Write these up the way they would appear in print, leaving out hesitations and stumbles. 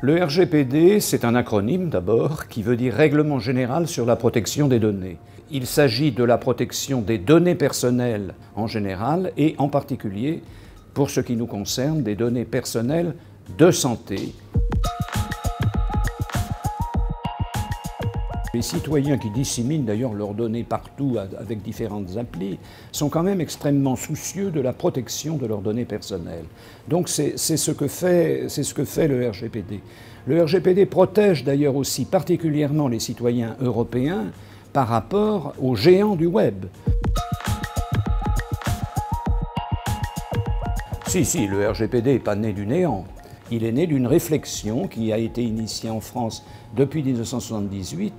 Le RGPD, c'est un acronyme d'abord qui veut dire Règlement général sur la protection des données. Il s'agit de la protection des données personnelles en général et en particulier, pour ce qui nous concerne, des données personnelles de santé. Les citoyens qui disséminent d'ailleurs leurs données partout avec différentes applis sont quand même extrêmement soucieux de la protection de leurs données personnelles. Donc c'est ce que fait le RGPD. Le RGPD protège d'ailleurs aussi particulièrement les citoyens européens par rapport aux géants du web. Si, le RGPD n'est pas né du néant. Il est né d'une réflexion qui a été initiée en France depuis 1978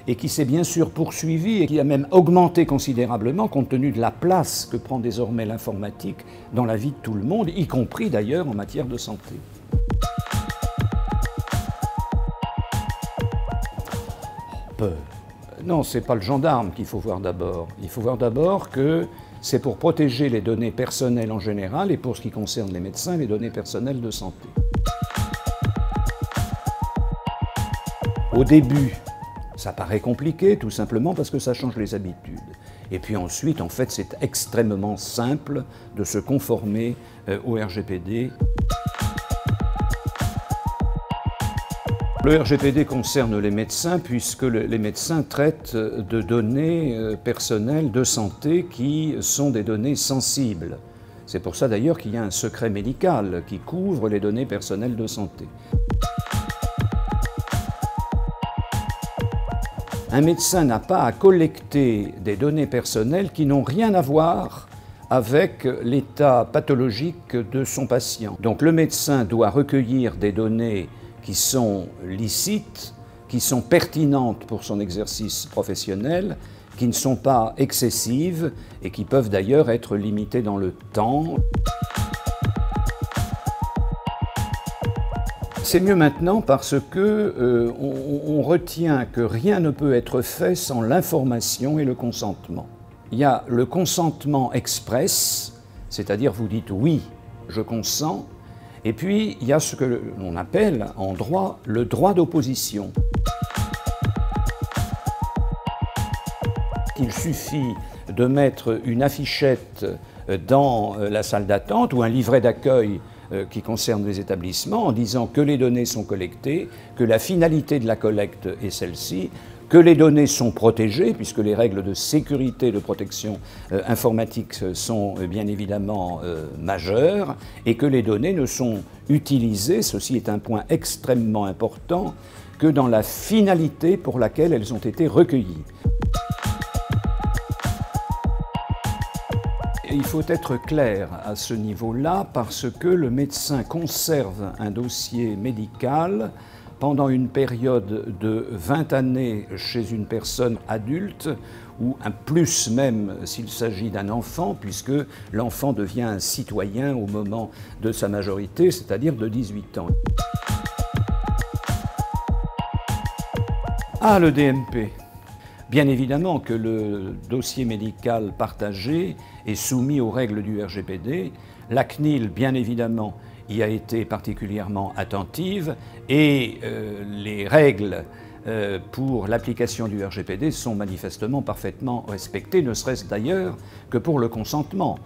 et qui s'est bien sûr poursuivie et qui a même augmenté considérablement compte tenu de la place que prend désormais l'informatique dans la vie de tout le monde, y compris d'ailleurs en matière de santé. Non, ce n'est pas le gendarme qu'il faut voir d'abord. Il faut voir d'abord que c'est pour protéger les données personnelles en général et pour ce qui concerne les médecins, les données personnelles de santé. Au début, ça paraît compliqué, tout simplement parce que ça change les habitudes. Et puis ensuite, en fait, c'est extrêmement simple de se conformer au RGPD. Le RGPD concerne les médecins puisque les médecins traitent de données personnelles de santé qui sont des données sensibles. C'est pour ça d'ailleurs qu'il y a un secret médical qui couvre les données personnelles de santé. Un médecin n'a pas à collecter des données personnelles qui n'ont rien à voir avec l'état pathologique de son patient. Donc le médecin doit recueillir des données qui sont licites, qui sont pertinentes pour son exercice professionnel, qui ne sont pas excessives et qui peuvent d'ailleurs être limitées dans le temps. C'est mieux maintenant parce que on retient que rien ne peut être fait sans l'information et le consentement. Il y a le consentement express, c'est-à-dire vous dites oui, je consens, et puis il y a ce que l'on appelle en droit le droit d'opposition. Il suffit de mettre une affichette dans la salle d'attente ou un livret d'accueil qui concerne les établissements en disant que les données sont collectées, que la finalité de la collecte est celle-ci, que les données sont protégées, puisque les règles de sécurité de protection informatique sont bien évidemment majeures, et que les données ne sont utilisées, ceci est un point extrêmement important, que dans la finalité pour laquelle elles ont été recueillies. Il faut être clair à ce niveau-là parce que le médecin conserve un dossier médical pendant une période de 20 années chez une personne adulte, ou un plus même s'il s'agit d'un enfant, puisque l'enfant devient un citoyen au moment de sa majorité, c'est-à-dire de 18 ans. Ah, le DMP. Bien évidemment que le dossier médical partagé est soumis aux règles du RGPD. La CNIL, bien évidemment, y a été particulièrement attentive et les règles pour l'application du RGPD sont manifestement parfaitement respectées, ne serait-ce d'ailleurs que pour le consentement.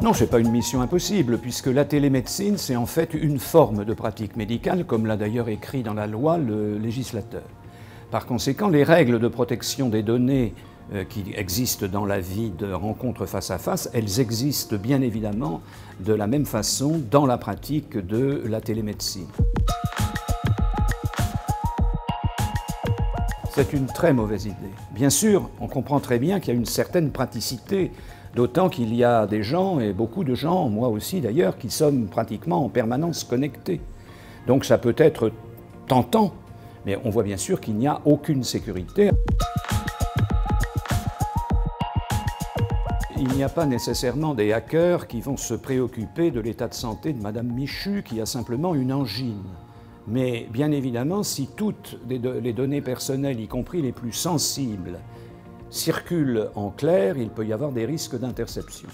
Non, ce n'est pas une mission impossible, puisque la télémédecine, c'est en fait une forme de pratique médicale, comme l'a d'ailleurs écrit dans la loi le législateur. Par conséquent, les règles de protection des données qui existent dans la vie de rencontre face à face, elles existent bien évidemment de la même façon dans la pratique de la télémédecine. C'est une très mauvaise idée. Bien sûr, on comprend très bien qu'il y a une certaine praticité, d'autant qu'il y a des gens, et beaucoup de gens, moi aussi d'ailleurs, qui sommes pratiquement en permanence connectés. Donc ça peut être tentant, mais on voit bien sûr qu'il n'y a aucune sécurité. Il n'y a pas nécessairement des hackers qui vont se préoccuper de l'état de santé de Madame Michu qui a simplement une angine. Mais bien évidemment, si toutes les données personnelles, y compris les plus sensibles, circulent en clair, il peut y avoir des risques d'interception.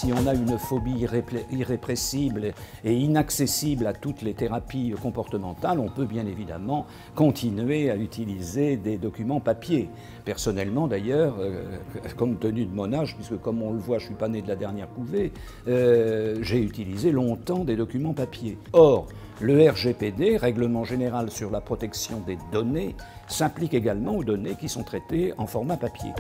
si on a une phobie irrépressible et inaccessible à toutes les thérapies comportementales, on peut bien évidemment continuer à utiliser des documents papier. Personnellement d'ailleurs, compte tenu de mon âge, puisque comme on le voit, je ne suis pas né de la dernière couvée, j'ai utilisé longtemps des documents papier. Or, le RGPD, Règlement général sur la protection des données, s'applique également aux données qui sont traitées en format papier.